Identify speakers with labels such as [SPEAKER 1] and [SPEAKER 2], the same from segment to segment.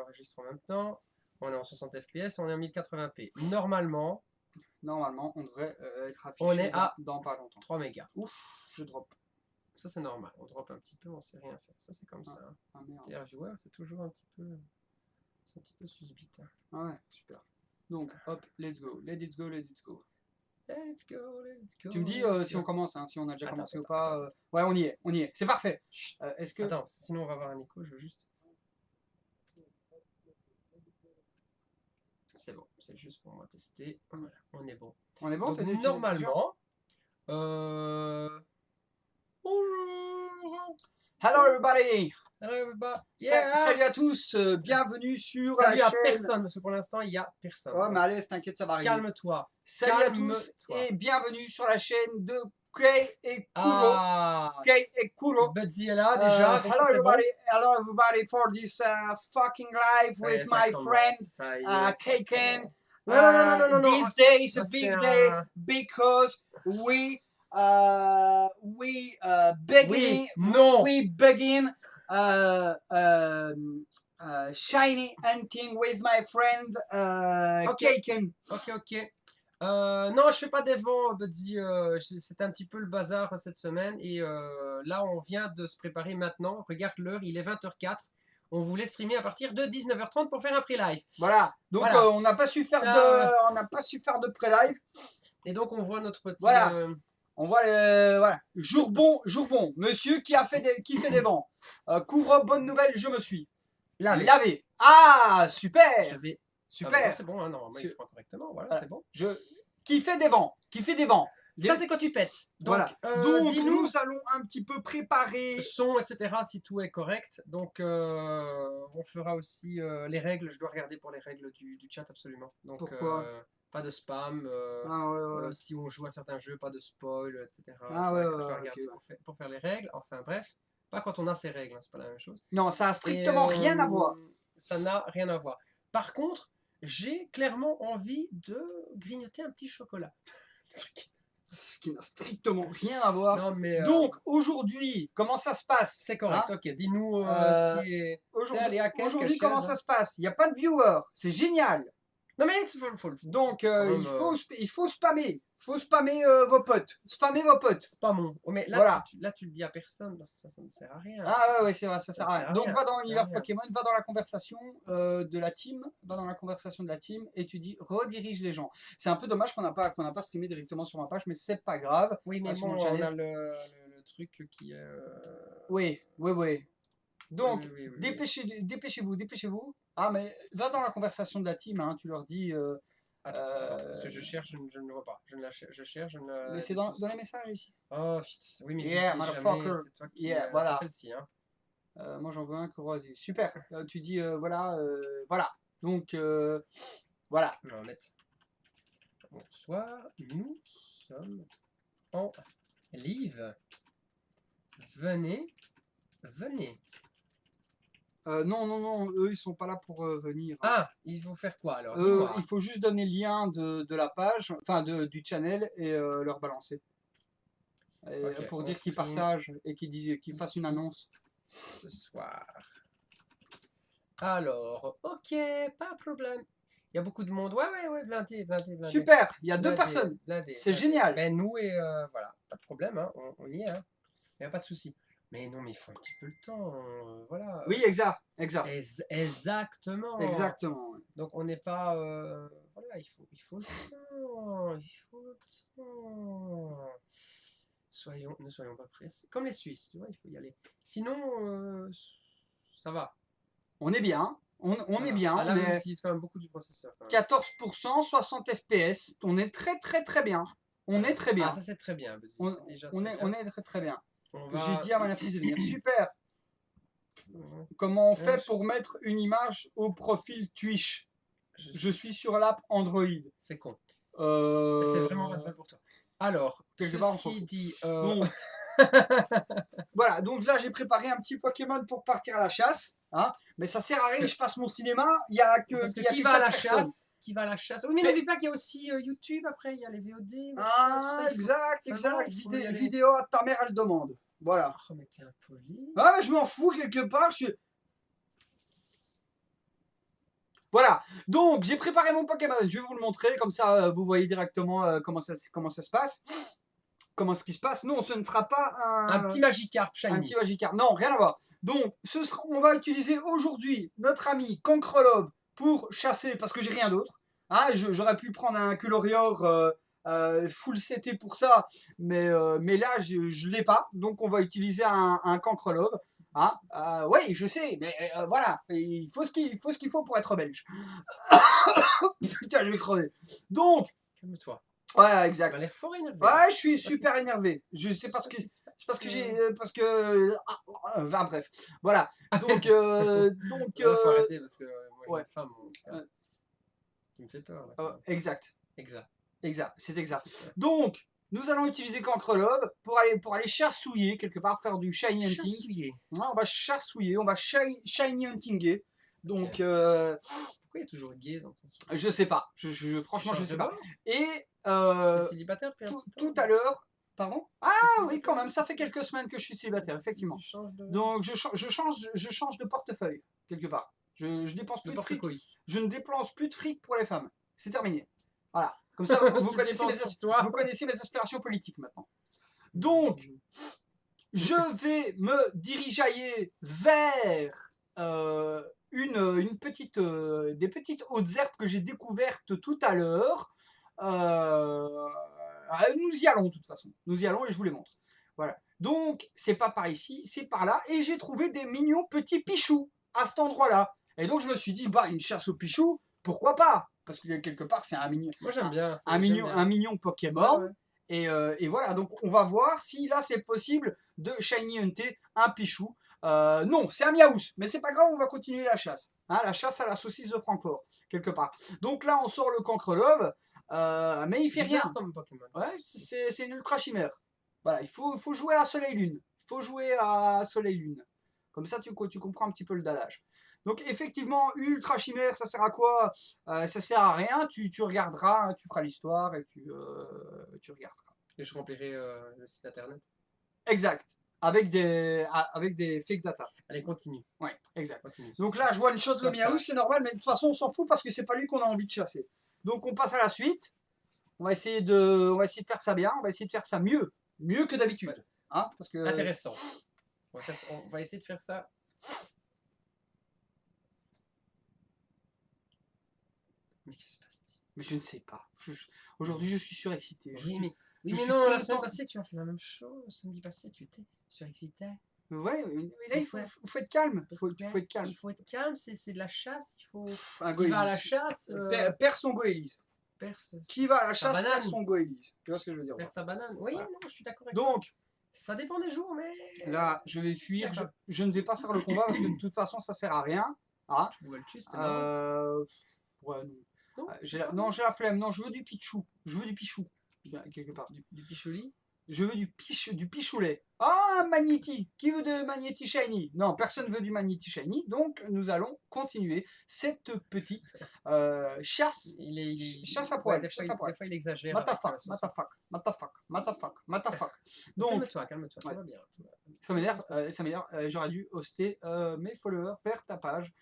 [SPEAKER 1] enregistre en même temps. On est en 60 fps, on est en 1080p. Normalement,
[SPEAKER 2] on devrait être affiché
[SPEAKER 1] on est à
[SPEAKER 2] dans pas longtemps.
[SPEAKER 1] 3 mégas.
[SPEAKER 2] Ouf, je drop.
[SPEAKER 1] Ça, c'est normal. On drop un petit peu, on sait rien faire. Ça, c'est comme ça.
[SPEAKER 2] Ah merde.
[SPEAKER 1] TR-Viewer, c'est toujours un petit peu... C'est un petit peu susbite. Hein.
[SPEAKER 2] Ah ouais, super. Donc, hop, let's go. Let it go, let it go.
[SPEAKER 1] Let's go, let's go.
[SPEAKER 2] Tu me dis si on commence, hein, si on a déjà commencé ou pas.
[SPEAKER 1] Attends.
[SPEAKER 2] Ouais, on y est, c'est parfait. Est-ce que...
[SPEAKER 1] Attends, sinon on va avoir un écho, je veux juste... C'est bon, c'est juste pour moi tester. Voilà, on est bon.
[SPEAKER 2] On est bon.
[SPEAKER 1] Donc normalement... Bonjour.
[SPEAKER 2] Hello everybody.
[SPEAKER 1] Hello everybody. Yeah.
[SPEAKER 2] Salut à tous, bienvenue sur
[SPEAKER 1] Salut
[SPEAKER 2] la
[SPEAKER 1] à
[SPEAKER 2] chaîne...
[SPEAKER 1] personne, parce que pour l'instant il n'y a personne.
[SPEAKER 2] Ouais, mais allez, t'inquiète, ça va arriver.
[SPEAKER 1] Calme-toi.
[SPEAKER 2] Salut à tous et bienvenue sur la chaîne de Kay et Kuro. Kay et Kuro.
[SPEAKER 1] Buddy est là déjà.
[SPEAKER 2] Hello everybody for this fucking live with my friend Kayken.
[SPEAKER 1] Non.
[SPEAKER 2] This day is a big day because we begin shiny hunting with my friend Kayken.
[SPEAKER 1] Ok. Non, je fais pas des vents, Buddy. C'était un petit peu le bazar cette semaine. Et là, on vient de se préparer maintenant. Regarde l'heure, il est 20h04. On voulait streamer à partir de 19h30 pour faire un pré-live.
[SPEAKER 2] Voilà. Donc on n'a pas su faire de pré-live.
[SPEAKER 1] Et donc on voit notre petit.
[SPEAKER 2] Voilà. On voit voilà. Jour bon. Monsieur qui fait des vents. Couvre, bonne nouvelle, je me suis lavé. Ah, super. Super.
[SPEAKER 1] C'est bon, hein, non, moi, il prend correctement, voilà, c'est bon.
[SPEAKER 2] Qui fait des vents.
[SPEAKER 1] Ça, c'est quand tu pètes. Donc,
[SPEAKER 2] voilà. Donc nous allons un petit peu préparer...
[SPEAKER 1] Son, etc., si tout est correct. Donc, on fera aussi les règles. Je dois regarder pour les règles du chat, absolument. Donc,
[SPEAKER 2] pourquoi
[SPEAKER 1] pas de spam. Si on joue à certains jeux, pas de spoil, etc. Je dois regarder pour faire les règles. Enfin, bref. Pas quand on a ces règles, hein, c'est pas la même chose.
[SPEAKER 2] Non, ça a strictement rien à voir.
[SPEAKER 1] Ça n'a rien à voir. Par contre, j'ai clairement envie de grignoter un petit chocolat.
[SPEAKER 2] Ce qui n'a strictement rien à voir.
[SPEAKER 1] Non, mais
[SPEAKER 2] donc, aujourd'hui, comment ça se passe?
[SPEAKER 1] C'est correct, ok. Dis-nous
[SPEAKER 2] aujourd'hui, comment ça se passe? Il n'y a pas de viewer. C'est génial.
[SPEAKER 1] Non, mais
[SPEAKER 2] donc, il faut spammer. Faut spammer vos potes. Spammez vos potes.
[SPEAKER 1] Spammons. Oh, mais là,
[SPEAKER 2] voilà.
[SPEAKER 1] Là, tu le dis à personne parce que ça ne sert à rien.
[SPEAKER 2] Ah ouais, c'est vrai, ça sert à rien. Donc, va dans l'univers Pokémon, va dans la conversation de la team, et tu dis redirige les gens. C'est un peu dommage qu'on n'a pas streamé directement sur ma page, mais c'est pas grave.
[SPEAKER 1] Oui, mais bon, on a le truc qui est.
[SPEAKER 2] Oui. Donc, dépêchez-vous. Ah, mais va dans la conversation de la team, hein, tu leur dis.
[SPEAKER 1] Attends, parce que je cherche, je ne le vois pas. Je cherche, je ne la...
[SPEAKER 2] Mais c'est dans les messages ici.
[SPEAKER 1] Oh, putain, oui, mais
[SPEAKER 2] motherfucker.
[SPEAKER 1] C'est toi qui...
[SPEAKER 2] voilà.
[SPEAKER 1] C'est celle-ci, hein.
[SPEAKER 2] Moi, j'en veux un croisé. Super. Tu dis, voilà. Donc, voilà.
[SPEAKER 1] On va mettre... Bonsoir, nous sommes en live. Venez.
[SPEAKER 2] Non, eux ils sont pas là pour venir.
[SPEAKER 1] Ah, il faut faire quoi alors?
[SPEAKER 2] Il faut juste donner le lien de la page, enfin du channel et leur balancer. Pour dire qu'ils partagent et qu'ils fassent une annonce.
[SPEAKER 1] Ce soir. Alors, ok, pas de problème. Il y a beaucoup de monde. Ouais, blindé.
[SPEAKER 2] Super, il y a 2 personnes. C'est génial.
[SPEAKER 1] Ben, nous et voilà, pas de problème, hein, on y est. Hein. Il n'y a pas de souci. Mais non, mais il faut un petit peu le temps, voilà.
[SPEAKER 2] Oui, exact.
[SPEAKER 1] Exactement. Donc on n'est pas, voilà, il faut le temps, Ne soyons pas pressés. Comme les Suisses, tu vois, il faut y aller. Sinon, ça va.
[SPEAKER 2] On est bien. On est bien.
[SPEAKER 1] Ah, là, on utilise quand même beaucoup du processeur.
[SPEAKER 2] 14%, 60 FPS. On est très bien.
[SPEAKER 1] Ah, ça c'est très bien.
[SPEAKER 2] On est très bien. J'ai dit à ma fille de venir. Super. Comment on fait pour mettre une image au profil Twitch? Je suis sur l'app Android.
[SPEAKER 1] C'est con. C'est vraiment pas de balle pour toi. Alors, ceci dit...
[SPEAKER 2] voilà, donc là j'ai préparé un petit Pokémon pour partir à la chasse. Hein, mais ça sert à rien que je fasse mon cinéma. Il y a que...
[SPEAKER 1] qui va à la chasse? Qui va à la chasse? Oui, mais n'oublie pas qu'il y a aussi YouTube après, il y a les VOD.
[SPEAKER 2] Ah, exact. Vidéo à ta mère, elle demande. Voilà.
[SPEAKER 1] Oh, mais t'es impoli.
[SPEAKER 2] Ah, mais je m'en fous quelque part. Voilà, donc j'ai préparé mon Pokémon, je vais vous le montrer, comme ça vous voyez directement comment ça se passe. Comment ce qui se passe. Non, ce ne sera pas
[SPEAKER 1] un petit Magikarp
[SPEAKER 2] un
[SPEAKER 1] shiny.
[SPEAKER 2] petit Magikarp. Non, rien à voir. Donc, on va utiliser aujourd'hui notre ami Cancrelobe pour chasser, parce que j'ai rien d'autre. Hein, j'aurais pu prendre un Culorior full CT pour ça, mais là, je ne l'ai pas. Donc, on va utiliser un Cancrelobe. Hein, oui, je sais, mais voilà, il faut ce qu'il faut pour être belge. Putain, je vais crever. Donc,
[SPEAKER 1] calme-toi.
[SPEAKER 2] Ouais, exact.
[SPEAKER 1] Tu as l'air fort énervé.
[SPEAKER 2] Ouais, je suis super énervé. Je sais parce que enfin bref. Voilà. Donc
[SPEAKER 1] faut arrêter parce que moi j'ai
[SPEAKER 2] ouais.
[SPEAKER 1] une femme qui me fait peur là.
[SPEAKER 2] Exact.
[SPEAKER 1] Exact.
[SPEAKER 2] C'est exact. Donc nous allons utiliser Cancrelobe pour aller chassouiller quelque part, faire du shiny hunting.
[SPEAKER 1] Chassouiller.
[SPEAKER 2] Ouais, on va chassouiller, on va shiny huntinger. Donc
[SPEAKER 1] pourquoi il y a toujours gay dans ton son?
[SPEAKER 2] Je sais pas. Franchement je sais pas. Et
[SPEAKER 1] t'es célibataire
[SPEAKER 2] tout à l'heure. Pardon? Ah oui, quand même, ça fait quelques semaines que je suis célibataire, effectivement. Donc je change de portefeuille, quelque part. Je dépense plus de fric. Je ne dépense plus de fric pour les femmes. C'est terminé. Voilà. Comme ça, vous connaissez mes aspirations politiques maintenant. Donc, je vais me diriger vers des petites hautes herbes que j'ai découvertes tout à l'heure. Nous y allons de toute façon. Nous y allons et je vous les montre. Voilà. Donc, c'est pas par ici, c'est par là. Et j'ai trouvé des mignons petits pichous à cet endroit-là. Et donc, je me suis dit, bah, une chasse aux pichous, pourquoi pas? Parce que quelque part, c'est un mignon.
[SPEAKER 1] Moi, j'aime bien.
[SPEAKER 2] Un mignon Pokémon. Ouais. Et voilà, donc on va voir si là, c'est possible de shiny hunter un pichou. Non, c'est un Miaous, mais c'est pas grave, on va continuer la chasse. Hein, la chasse à la saucisse de Francfort, quelque part. Donc là, on sort le Cancrelobe. Mais il fait rien.
[SPEAKER 1] Comme Pokémon.
[SPEAKER 2] Ouais, c'est une ultra chimère. Voilà, il faut jouer à Soleil-Lune. Il faut jouer à Soleil-Lune. Comme ça, tu comprends un petit peu le dallage. Donc effectivement, ultra chimère, ça sert à quoi? Ça sert à rien. Tu regarderas, hein, tu feras l'histoire et tu regarderas.
[SPEAKER 1] Et je remplirai le site internet.
[SPEAKER 2] Exact. Avec des fake data.
[SPEAKER 1] Allez, continue.
[SPEAKER 2] Ouais, exact.
[SPEAKER 1] Continue.
[SPEAKER 2] Donc là, je vois une chose le Miaou, c'est normal, mais de toute façon, on s'en fout parce que c'est pas lui qu'on a envie de chasser. Donc on passe à la suite. On va essayer de faire ça bien. On va essayer de faire ça mieux que d'habitude. Ouais. Hein, parce que...
[SPEAKER 1] Intéressant. On va essayer de faire ça. Mais qu'est-ce qui se passe?
[SPEAKER 2] Mais je ne sais pas. Aujourd'hui, je suis surexcité.
[SPEAKER 1] Mais non, la semaine passée, tu as fait la même chose. Samedi passé, tu étais surexcité.
[SPEAKER 2] Ouais, mais là, il faut être calme. Il faut être calme.
[SPEAKER 1] Il faut être calme, c'est de la chasse. Il faut.
[SPEAKER 2] Qui
[SPEAKER 1] va à la chasse.
[SPEAKER 2] Perd son goélis. Qui va à la chasse perd son goélis. Tu vois ce que je veux dire?
[SPEAKER 1] Perd sa banane. Oui, voilà. Non, je suis d'accord avec
[SPEAKER 2] toi. Donc,
[SPEAKER 1] ça dépend des jours, mais.
[SPEAKER 2] Là, je vais fuir. Je ne vais pas faire le combat parce que de toute façon, ça sert à rien. Ah.
[SPEAKER 1] Tu pouvais le tuer, c'était
[SPEAKER 2] ouais, non. Non, j'ai la flemme. Non, je veux du Pichou. Je veux du Pichou. Quelque part.
[SPEAKER 1] Du Pichouli.
[SPEAKER 2] Je veux du Pichoulet. Ah, Magnéti. Qui veut de Magnéti Shiny? Non, personne veut du Magnéti Shiny. Donc, nous allons continuer cette petite chasse. Chasse à poil.
[SPEAKER 1] Des fois, il exagère.
[SPEAKER 2] Matafak. Donc,
[SPEAKER 1] calme-toi.
[SPEAKER 2] Ouais. Ça m'énerve. J'aurais dû hoster mes followers vers ta page.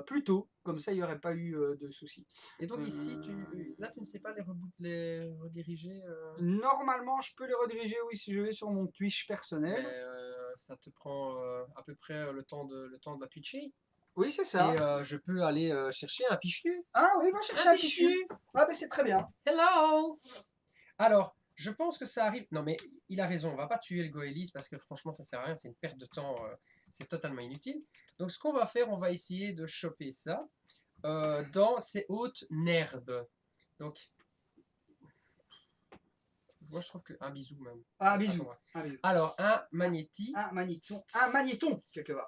[SPEAKER 2] Plus tôt, comme ça il n'y aurait pas eu de soucis.
[SPEAKER 1] Et donc ici, là tu ne sais pas les rediriger
[SPEAKER 2] Normalement, je peux les rediriger, oui, si je vais sur mon Twitch personnel.
[SPEAKER 1] Mais, ça te prend à peu près le temps de la Twitcher.
[SPEAKER 2] Oui, c'est ça.
[SPEAKER 1] Et je peux aller chercher un Pichu.
[SPEAKER 2] Ah oui, va chercher un Pichu. Ah ben c'est très bien.
[SPEAKER 1] Hello. Alors, je pense que ça arrive. Non mais il a raison, on va pas tuer le Goélis parce que franchement ça sert à rien, c'est une perte de temps, c'est totalement inutile. Donc ce qu'on va faire, on va essayer de choper ça dans ces hautes nerbes. Donc, moi je trouve qu'un bisou même.
[SPEAKER 2] Ah, bisou.
[SPEAKER 1] Alors, un magnéti.
[SPEAKER 2] Un magnéton, quelque part.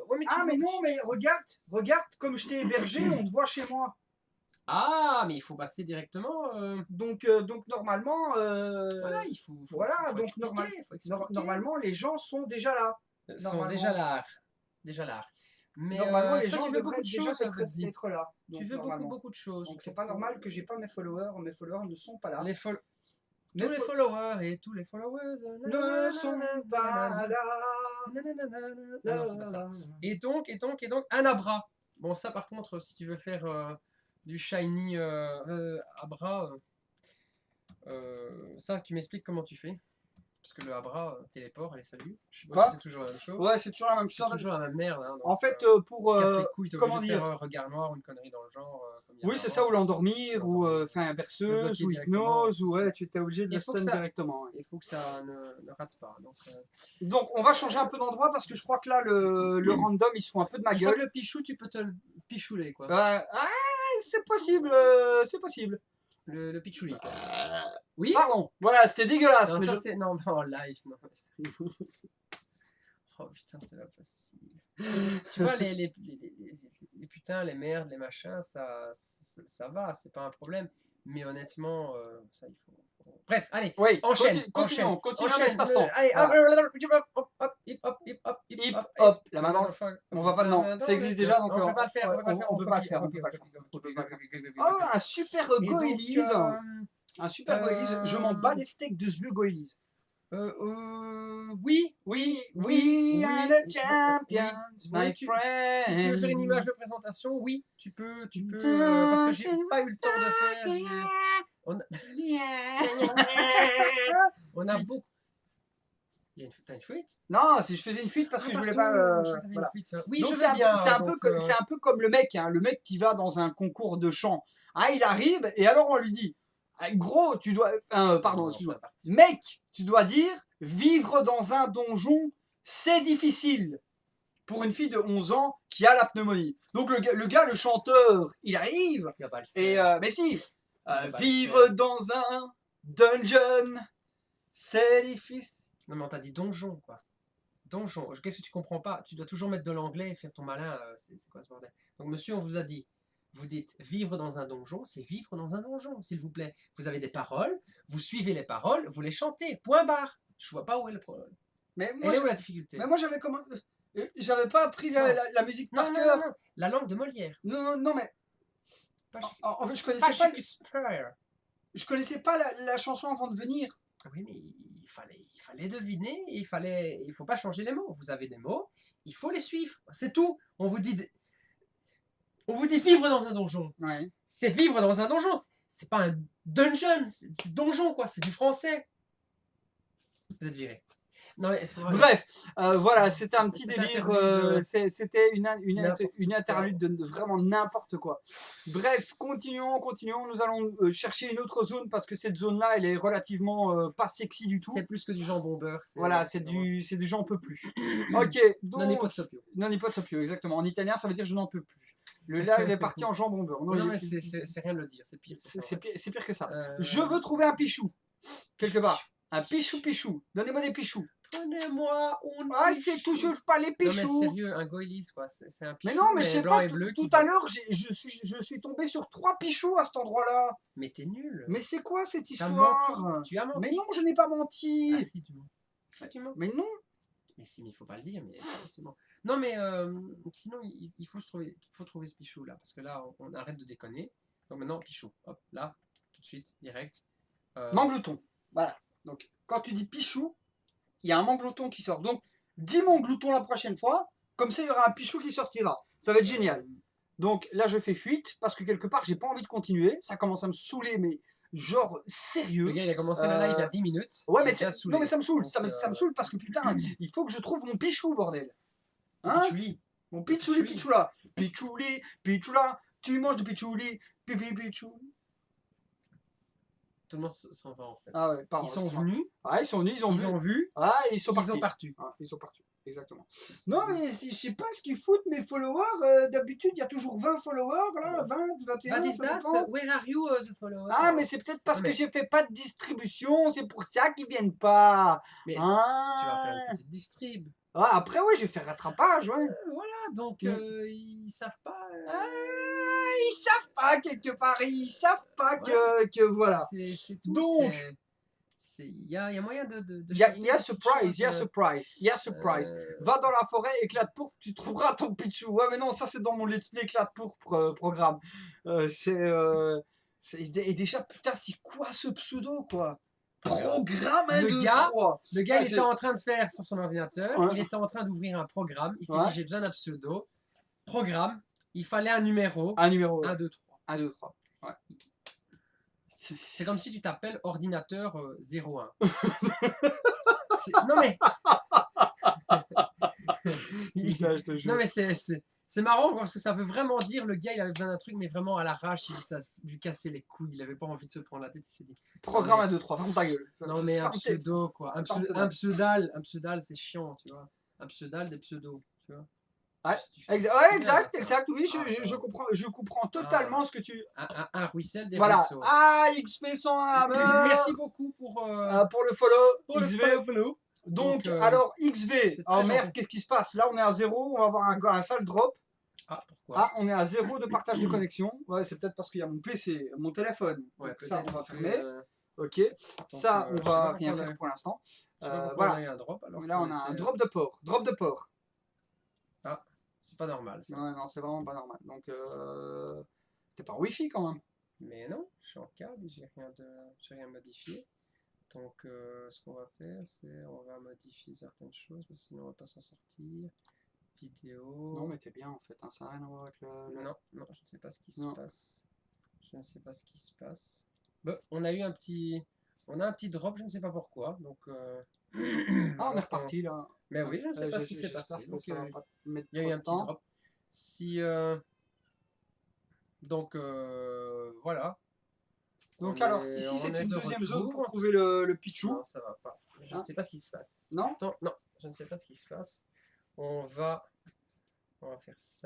[SPEAKER 1] Ouais, mais
[SPEAKER 2] non, mais regarde, comme je t'ai hébergé, on te voit chez moi.
[SPEAKER 1] Ah, mais il faut passer directement.
[SPEAKER 2] Donc normalement.
[SPEAKER 1] Voilà, il faut.
[SPEAKER 2] Voilà, donc normalement, les gens sont déjà là.
[SPEAKER 1] Déjà là. Mais
[SPEAKER 2] normalement, les gens
[SPEAKER 1] tu veux beaucoup de choses
[SPEAKER 2] être là. Donc,
[SPEAKER 1] tu veux beaucoup de choses.
[SPEAKER 2] Donc c'est pas normal que j'ai pas mes followers. Mes followers ne sont pas là.
[SPEAKER 1] Tous les followers et tous les followers
[SPEAKER 2] ne sont pas là.
[SPEAKER 1] Non, c'est pas ça. Et donc, un Abra. Bon, ça par contre, si tu veux faire du shiny Abra, ça tu m'expliques comment tu fais. Parce que le Abra téléport, allez salut. Je sais pas si c'est toujours la même chose.
[SPEAKER 2] Ouais, c'est toujours la même chose.
[SPEAKER 1] C'est toujours la même merde. Hein, donc,
[SPEAKER 2] en fait, pour...
[SPEAKER 1] casse les couilles, t'es
[SPEAKER 2] comment
[SPEAKER 1] obligé de
[SPEAKER 2] dire
[SPEAKER 1] faire un regard noir ou une connerie dans le genre.
[SPEAKER 2] Oui, c'est ça, ou l'endormir, ou enfin berceuse, ou hypnose, ou ouais, tu étais obligé de le stun directement.
[SPEAKER 1] Il faut que ça ne rate pas.
[SPEAKER 2] Donc, on va changer un peu d'endroit parce que je crois que là, le random, ils se font un peu de ma gueule. Je crois
[SPEAKER 1] que le pichou, tu peux te le pichouler, quoi.
[SPEAKER 2] C'est possible, c'est possible.
[SPEAKER 1] Le pichouli. Oui.
[SPEAKER 2] Pardon, voilà, c'était dégueulasse.
[SPEAKER 1] Non, mais ça c'est... Non, en live, non. Oh putain, c'est pas possible. Tu vois, les putains, les merdes, les machins, ça va, c'est pas un problème. Mais honnêtement, ça il faut... Bref, allez,
[SPEAKER 2] oui,
[SPEAKER 1] enchaîne.
[SPEAKER 2] Continuons l'espace-temps.
[SPEAKER 1] Allez,
[SPEAKER 2] hip hop, là maintenant, on va pas, non, ça existe déjà, donc
[SPEAKER 1] on peut pas le faire.
[SPEAKER 2] On peut pas le faire. Oh, un super Goélise. Un super Goélise. Je m'en bats les steaks de ce vieux Goélise.
[SPEAKER 1] Oui,
[SPEAKER 2] we are the champions, my friend.
[SPEAKER 1] Si tu veux faire une image de présentation, oui, tu peux, parce que j'ai pas eu le temps de faire. On a beaucoup. T'as une fuite?
[SPEAKER 2] Non, si je faisais une fuite parce que je voulais pas.
[SPEAKER 1] Voilà. Oui,
[SPEAKER 2] donc c'est un peu comme le mec, hein, le mec qui va dans un concours de chant. Ah, il arrive et alors on lui dit, gros, tu dois, pardon, excuse-moi, mec, tu dois dire, vivre dans un donjon, c'est difficile pour une fille de 11 ans qui a la pneumonie. Donc le gars, le chanteur, il arrive et mais si, vivre dans un dungeon, c'est difficile.
[SPEAKER 1] Non mais on t'a dit donjon quoi. Donjon. Qu'est-ce que tu comprends pas? Tu dois toujours mettre de l'anglais et faire ton malin. C'est quoi ce bordel? Donc monsieur, on vous a dit, vous dites vivre dans un donjon, c'est vivre dans un donjon, s'il vous plaît. Vous avez des paroles, vous suivez les paroles, vous les chantez. Point barre. Je vois pas où est le problème.
[SPEAKER 2] Mais moi,
[SPEAKER 1] elle est où la difficulté?
[SPEAKER 2] Mais moi j'avais comment? J'avais pas appris la musique par cœur.
[SPEAKER 1] Non. La langue de Molière.
[SPEAKER 2] Non mais. En fait, je connaissais pas. Je connaissais pas la chanson avant de venir.
[SPEAKER 1] Oui, mais il fallait deviner, il faut pas changer les mots. Vous avez des mots, il faut les suivre. C'est tout. On vous dit vivre dans un donjon.
[SPEAKER 2] Ouais.
[SPEAKER 1] C'est vivre dans un donjon. C'est pas un dungeon, c'est donjon quoi. C'est du français. Vous êtes viré. Non, mais,
[SPEAKER 2] bref, voilà, c'était un petit délire, c'était une interlude de vraiment n'importe quoi. Bref, continuons, nous allons chercher une autre zone parce que cette zone-là, elle est relativement pas sexy du tout.
[SPEAKER 1] C'est plus que du jambon beurre.
[SPEAKER 2] Voilà, c'est du j'en peux plus. Ok, donc... Non ipotopio, exactement. En italien, ça veut dire je n'en peux plus. Le là, il est parti en jambon beurre.
[SPEAKER 1] Non, mais c'est rien de le dire, c'est pire.
[SPEAKER 2] C'est pire que ça. Je veux trouver un pichou, quelque part. Un pichou. Donnez-moi des pichous.
[SPEAKER 1] Donnez-moi un
[SPEAKER 2] Ah, c'est toujours pas les pichous.
[SPEAKER 1] Non, mais sérieux, un goélis, quoi. C'est un pichou.
[SPEAKER 2] Mais non, mais je sais pas, tout à l'heure, je suis tombé sur 3 pichous à cet endroit-là.
[SPEAKER 1] Mais t'es nul.
[SPEAKER 2] Mais c'est quoi cette histoire?
[SPEAKER 1] Tu as menti.
[SPEAKER 2] Mais non, je n'ai pas menti.
[SPEAKER 1] Ah, si, tu mens. Ah, tu mens.
[SPEAKER 2] Mais non.
[SPEAKER 1] Mais si, mais il faut pas le dire. Mais non, mais sinon, il faut trouver ce pichou, là. Parce que là, on arrête de déconner. Donc maintenant, pichou. Hop, là, tout de suite, direct.
[SPEAKER 2] Manglouton. Voilà. Donc, quand tu dis pichou, il y a un manglouton qui sort. Donc, dis manglouton la prochaine fois, comme ça il y aura un pichou qui sortira. Ça va être génial. Donc là je fais fuite, parce que quelque part j'ai pas envie de continuer. Ça commence à me saouler, mais genre sérieux.
[SPEAKER 1] Le gars il a commencé la live il y a 10 minutes.
[SPEAKER 2] Ouais, mais non mais ça me saoule. Donc, ça me saoule parce que putain, il faut que je trouve mon pichou, bordel.
[SPEAKER 1] Hein?
[SPEAKER 2] Mon pichouli. Pichoula, tu manges du pichouli, pichou.
[SPEAKER 1] Tout le monde s'en va en fait.
[SPEAKER 2] Ah ouais, pardon,
[SPEAKER 1] ils sont venus.
[SPEAKER 2] Ah, ils ont vu. Ah, ils sont partis. Ah, ils sont partis. Exactement. Non, mais je sais pas ce qu'ils foutent mes followers. D'habitude, il y a toujours 20 followers, là, 20, 21.
[SPEAKER 1] Where are you, the followers?
[SPEAKER 2] Ah, mais c'est peut-être parce que j'ai fait pas de distribution, c'est pour ça qu'ils viennent pas.
[SPEAKER 1] Mais tu vas faire une petite distrib.
[SPEAKER 2] Ah, après, ouais, je vais faire rattrapage, ouais.
[SPEAKER 1] Voilà, donc ils savent pas.
[SPEAKER 2] Ils savent pas quelque part, ils savent pas que voilà.
[SPEAKER 1] C'est tout.
[SPEAKER 2] Donc,
[SPEAKER 1] il y a moyen de
[SPEAKER 2] il y a surprise. Va dans la forêt, éclate pourpre, tu trouveras ton pichou. Ouais, mais non, ça c'est dans mon let's play éclate pourpre programme. Et déjà, putain, c'est quoi ce pseudo, quoi? Programme
[SPEAKER 1] le gars il était en train de faire sur son ordinateur, il était en train d'ouvrir un programme, il s'est dit j'ai besoin d'un pseudo, programme, Il fallait un numéro.
[SPEAKER 2] Un numéro.
[SPEAKER 1] 1, 2, 3.
[SPEAKER 2] 1, 2, 3. Ouais.
[SPEAKER 1] C'est comme si tu t'appelles ordinateur 01. Non mais...
[SPEAKER 2] Putain, je te jure.
[SPEAKER 1] Non mais c'est marrant parce que ça veut vraiment dire le gars il avait besoin d'un truc mais vraiment à l'arrache, ça lui cassait les couilles, il avait pas envie de se prendre la tête, il s'est dit
[SPEAKER 2] programme 1, 2, 3, ferme ta gueule.
[SPEAKER 1] Non mais un pseudo quoi, un pseudal c'est chiant, tu vois. Un pseudal des pseudos, tu vois.
[SPEAKER 2] Ouais, exact, oui, je comprends totalement ce que tu...
[SPEAKER 1] Un ruisselle des
[SPEAKER 2] voilà.
[SPEAKER 1] ruisseaux.
[SPEAKER 2] Ah, XV101,
[SPEAKER 1] merci beaucoup pour
[SPEAKER 2] le follow,
[SPEAKER 1] pour
[SPEAKER 2] XV.
[SPEAKER 1] le follow.
[SPEAKER 2] Donc, alors, XV, oh merde, qu'est-ce qui se passe? Là, on est à 0, on va avoir un sale drop.
[SPEAKER 1] Ah, pourquoi?
[SPEAKER 2] Ah, on est à 0 de partage de connexion. Ouais, c'est peut-être parce qu'il y a mon PC, mon téléphone.
[SPEAKER 1] Ouais,
[SPEAKER 2] donc ça, on va fermer. Ok,
[SPEAKER 1] donc,
[SPEAKER 2] ça, on va rien faire pour l'instant. Voilà.
[SPEAKER 1] On a un drop, alors
[SPEAKER 2] là, on a un drop de port. Drop de port.
[SPEAKER 1] Ah, c'est pas normal ça.
[SPEAKER 2] Ouais, non, c'est vraiment pas normal. Donc, t'es pas en Wi-Fi quand même.
[SPEAKER 1] Mais non, je suis en câble, j'ai rien modifié. Donc, ce qu'on va faire, c'est on va modifier certaines choses, parce que sinon on va pas s'en sortir. Vidéo.
[SPEAKER 2] Non, mais t'es bien en fait, hein, ça n'a rien à voir avec le...
[SPEAKER 1] Non, je ne sais pas ce qui se passe. Je ne sais pas ce qui se passe. Bon, on a eu un petit drop, je ne sais pas pourquoi. Donc,
[SPEAKER 2] ah, on est reparti là.
[SPEAKER 1] Mais oui, je ne sais pas ce qui s'est passé. Donc, il y a eu un petit drop. Si, donc, voilà.
[SPEAKER 2] Donc alors, ici c'est une deuxième zone pour trouver le Pichou.
[SPEAKER 1] Non, ça va pas. Je ne sais pas ce qui se passe.
[SPEAKER 2] Non ?
[SPEAKER 1] Non, je ne sais pas ce qui se passe. On va faire ça.